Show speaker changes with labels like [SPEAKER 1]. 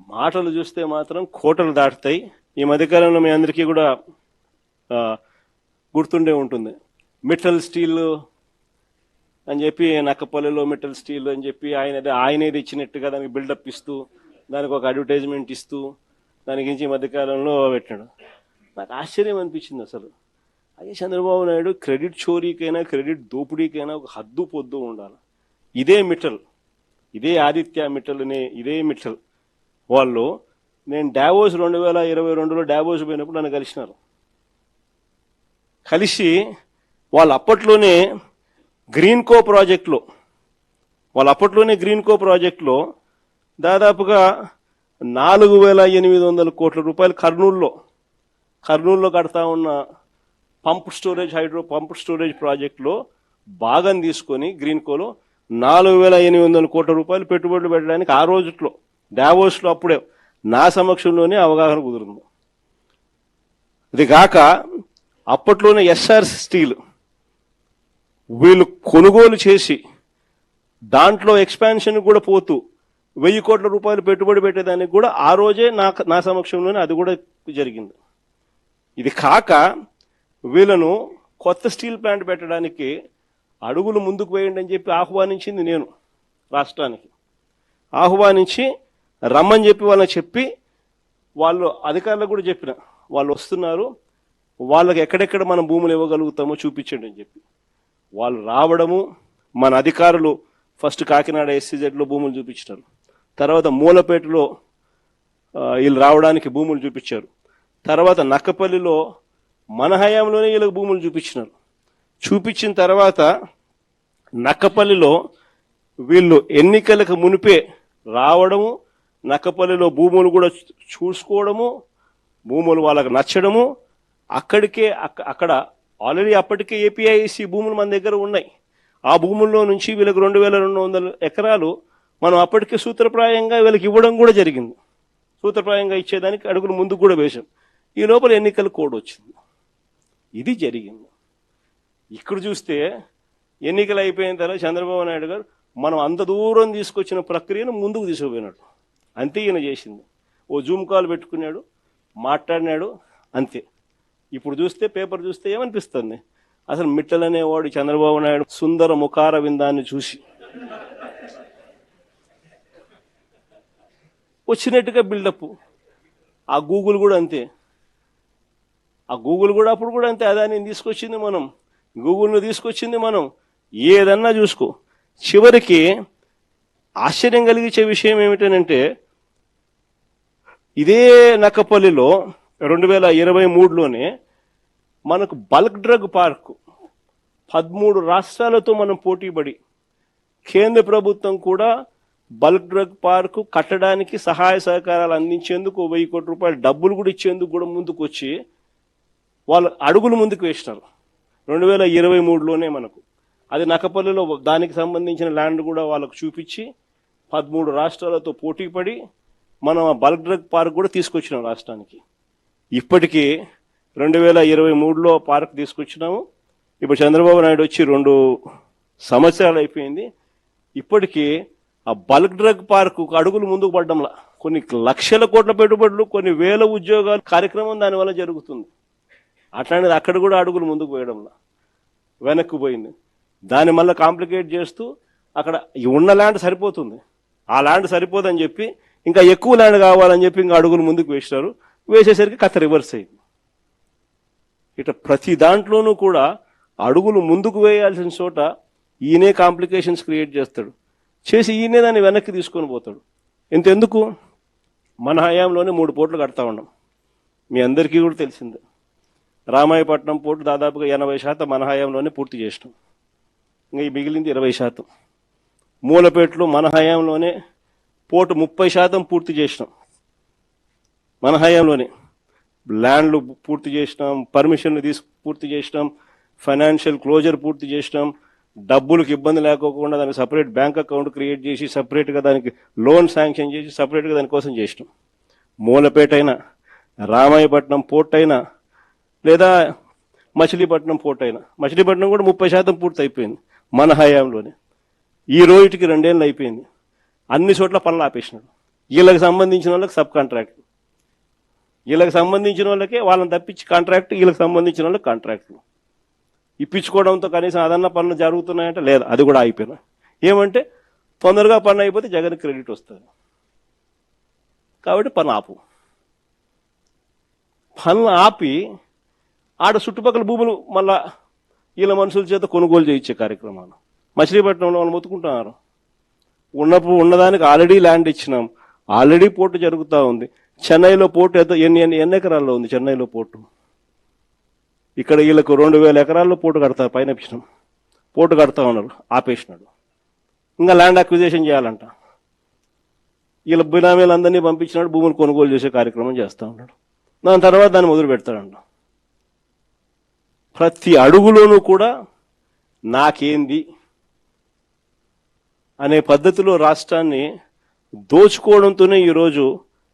[SPEAKER 1] మాటలు చూస్తే మాత్రం కోటలు దాటుతాయి. ఈ మధ్యకాలంలో మీ అందరికీ కూడా గుర్తుండే ఉంటుంది. మిట్టల్ స్టీల్ అని చెప్పి, నక్కపల్లిలో మిట్టల్ స్టీల్ అని చెప్పి ఆయనేది ఇచ్చినట్టుగా దానికి బిల్డప్ ఇస్తూ, దానికి ఒక అడ్వర్టైజ్మెంట్ ఇస్తూ, దాని గురించి ఈ మధ్యకాలంలో పెట్టాడు. నాకు ఆశ్చర్యం అనిపించింది అసలు. అదే చంద్రబాబు నాయుడు క్రెడిట్ చోరీకైనా క్రెడిట్ దోపిడీకైనా ఒక హద్దు పొద్దు ఉండాలి. ఇదే మిట్టల్, ఇదే ఆదిత్య మిట్టల్ అనే ఇదే మిట్టల్ వాళ్ళు, నేను డావోస్ 2022లో డావోస్ పోయినప్పుడు నన్ను కలిసినారు. కలిసి వాళ్ళు అప్పట్లోనే గ్రీన్కో ప్రాజెక్టులో దాదాపుగా 4,800 కోట్ల రూపాయలు కర్నూలులో కడతా ఉన్న పంప్ స్టోరేజ్ ప్రాజెక్టులో భాగం తీసుకొని గ్రీన్కోలో 4,800 కోట్ల రూపాయలు పెట్టుబడులు పెట్టడానికి ఆ రోజుట్లో డావోస్లో అప్పుడే నా సమక్షంలోనే అవగాహన కుదిరింది. ఇది కాక అప్పట్లోనే ఎస్ఆర్ స్టీల్ వీళ్ళు కొనుగోలు చేసి దాంట్లో ఎక్స్పాన్షన్ కూడా పోతూ 1,000 కోట్ల రూపాయలు పెట్టుబడి పెట్టేదానికి కూడా ఆ రోజే నా సమక్షంలోనే అది కూడా జరిగింది. ఇది కాక వీళ్ళను కొత్త స్టీల్ ప్లాంట్ పెట్టడానికి అడుగులు ముందుకు వేయండి అని చెప్పి ఆహ్వానించింది నేను. రాష్ట్రానికి ఆహ్వానించి రమ్మని చెప్పి వాళ్ళని చెప్పి, వాళ్ళు అధికారులకు కూడా చెప్పిన, వాళ్ళు వస్తున్నారు, వాళ్ళకి ఎక్కడెక్కడ మనం భూములు ఇవ్వగలుగుతామో చూపించండి అని చెప్పి వాళ్ళు రావడము, మన అధికారులు ఫస్ట్ కాకినాడ SCZలో భూములు చూపించారు, తర్వాత మూలపేటలో వీళ్ళు రావడానికి భూములు చూపించారు, తర్వాత నక్కపల్లిలో మన హయాంలోనే వీళ్ళకి భూములు చూపించినారు. చూపించిన తర్వాత నక్కపల్లిలో వీళ్ళు ఎన్నికలకు మునిపే రావడము, నక్కపల్లిలో భూములు కూడా చూసుకోవడము, భూములు వాళ్ళకు నచ్చడము, అక్కడ ఆల్రెడీ అప్పటికే APIC భూములు మన దగ్గర ఉన్నాయి. ఆ భూముల్లో నుంచి వీళ్ళకి 2,200 ఎకరాలు మనం అప్పటికే సూత్రప్రాయంగా వీళ్ళకి ఇవ్వడం కూడా జరిగింది. సూత్రప్రాయంగా ఇచ్చేదానికి అడుగులు ముందుకు కూడా వేశాం. ఈ లోపల ఎన్నికల కోడ్ వచ్చింది. ఇది జరిగింది. ఇక్కడ చూస్తే ఎన్నికలు అయిపోయిన తర్వాత చంద్రబాబు నాయుడు గారు మనం అంత దూరం తీసుకొచ్చిన ప్రక్రియను ముందుకు తీసుకుపోయినాడు. అంతే ఈయన చేసింది. ఓ జూమ్ కాల్ పెట్టుకున్నాడు, మాట్లాడినాడు, అంతే. ఇప్పుడు చూస్తే పేపర్ చూస్తే ఏమనిపిస్తుంది, అసలు మిట్టల్ అనేవాడు చంద్రబాబు నాయుడు సుందర ముఖార విందాన్ని చూసి వచ్చినట్టుగా బిల్డప్. ఆ గూగుల్ కూడా అంతే, అప్పుడు కూడా అంతే. అదాన్ని తీసుకొచ్చింది మనం, గూగుల్ను తీసుకొచ్చింది మనం, ఏదన్నా చూసుకో. చివరికి ఆశ్చర్యం కలిగించే విషయం ఏమిటనంటే, ఇదే నక్కపల్లిలో 2023లోనే మనకు బల్క్ డ్రగ్ పార్క్ 13 రాష్ట్రాలతో మనం పోటీపడి కేంద్ర ప్రభుత్వం కూడా బల్క్ డ్రగ్ పార్క్ కట్టడానికి సహాయ సహకారాలు అందించేందుకు 1,000 కోట్ల రూపాయలు డబ్బులు కూడా ఇచ్చేందుకు కూడా ముందుకు వచ్చి వాళ్ళు అడుగులు ముందుకు వేసినారు 2023లోనే. మనకు అది నక్కపల్లిలో దానికి సంబంధించిన ల్యాండ్ కూడా వాళ్ళకు చూపించి 13 రాష్ట్రాలతో పోటీపడి మనం ఆ బల్క్ డ్రగ్ పార్క్ కూడా తీసుకొచ్చినాం రాష్ట్రానికి. ఇప్పటికీ 2023లో పార్క్ తీసుకొచ్చినాము. ఇప్పుడు చంద్రబాబు నాయుడు వచ్చి 2 సంవత్సరాలు అయిపోయింది. ఇప్పటికీ ఆ బల్క్ డ్రగ్ పార్క్ అడుగులు ముందుకు పడ్డంలా కొన్ని లక్షల కోట్ల పెట్టుబడులు, కొన్ని వేల ఉద్యోగాలు కార్యక్రమం దానివల్ల జరుగుతుంది. అట్లాంటిది అక్కడ కూడా అడుగులు ముందుకు పోయడంలా వెనక్కి పోయింది. దాన్ని మళ్ళీ కాంప్లికేట్ చేస్తూ అక్కడ ఉన్న ల్యాండ్ సరిపోతుంది, ఆ ల్యాండ్ సరిపోదని చెప్పి ఇంకా ఎక్కువ ల్యాండ్ కావాలని చెప్పి ఇంకా అడుగులు ముందుకు వేసినారు. వేసేసరికి కథ రివర్స్ అయింది. ఇట్లా ప్రతి దాంట్లోనూ కూడా అడుగులు ముందుకు వేయాల్సిన చోట ఈయనే కాంప్లికేషన్స్ క్రియేట్ చేస్తాడు, చేసి ఈయనే దాన్ని వెనక్కి తీసుకొని పోతాడు. ఇంతెందుకు, మన హయాంలోనే 3 పోర్టులు కడతా ఉన్నాం. మీ అందరికీ కూడా తెలిసిందే. రామాయపట్నం పోర్టు దాదాపుగా 80% మన హయాంలోనే పూర్తి చేసినాం. ఇంకా ఈ మిగిలింది 20%. మూలపేటలో మన హయాంలోనే పోర్టు 30% పూర్తి చేసినాం. మన హయాంలోనే ల్యాండ్లు పూర్తి చేసినాం, పర్మిషన్లు పూర్తి చేసినాం, ఫైనాన్షియల్ క్లోజర్ పూర్తి చేసినాం, డబ్బులకు ఇబ్బంది లేకోకుండా దానికి సపరేట్ బ్యాంక్ అకౌంట్ క్రియేట్ చేసి సపరేట్గా దానికి లోన్ శాంక్షన్ చేసి సపరేట్గా దానికోసం చేసినాం. మూలపేట అయినా, రామాయపట్నం పోర్ట్ అయినా, లేదా మచిలీపట్నం పోర్ట్ అయినా, మచిలీపట్నం కూడా 30% పూర్తి అయిపోయింది మన హయాంలోనే. ఈ రోజుకి 2 ఏళ్ళు అయిపోయింది. అన్ని చోట్ల పనులు ఆపేసినాడు. వీళ్ళకి సంబంధించిన వాళ్ళకి సబ్ కాంట్రాక్ట్, వీళ్ళకి సంబంధించిన వాళ్ళకే వాళ్ళని తప్పించి కాంట్రాక్ట్, వీళ్ళకి సంబంధించిన వాళ్ళకి కాంట్రాక్ట్ ఇప్పించుకోవడంతో కనీసం అదన్న పనులు జరుగుతున్నాయంటే లేదు, అది కూడా అయిపోయినా. ఏమంటే తొందరగా పని అయిపోతే జగన్ క్రెడిట్ వస్తుంది కాబట్టి పని ఆపు. పనులు ఆపి ఆడ చుట్టుపక్కల భూములు మళ్ళా వీళ్ళ మనుషుల చేత కొనుగోలు చేయించే కార్యక్రమాలు. మచిలీపట్నంలో వాళ్ళు మొత్తుకుంటున్నారు. ఉన్నదానికి ఆల్రెడీ ల్యాండ్ ఇచ్చినాం, ఆల్రెడీ పోర్టు జరుగుతూ ఉంది. చెన్నైలో పోర్టు ఎన్ని ఎకరాల్లో ఉంది చెన్నైలో పోర్టు? ఇక్కడ వీళ్ళకు 2000 ఎకరాల్లో పోర్టు కడతారు, పైన ఇచ్చినాం, పోర్టు కడతా ఉన్నారు, ఆపేసినాడు. ఇంకా ల్యాండ్ అక్విజిషన్ చేయాలంట. వీళ్ళ బినామీలందరినీ పంపించినాడు, భూములు కొనుగోలు చేసే కార్యక్రమం చేస్తూ ఉన్నాడు. దాని తర్వాత దాన్ని మొదలు పెడతాడంట. ప్రతి అడుగులోనూ కూడా నాకేంది అనే పద్ధతిలో రాష్ట్రాన్ని దోచుకోవడంతోనే ఈరోజు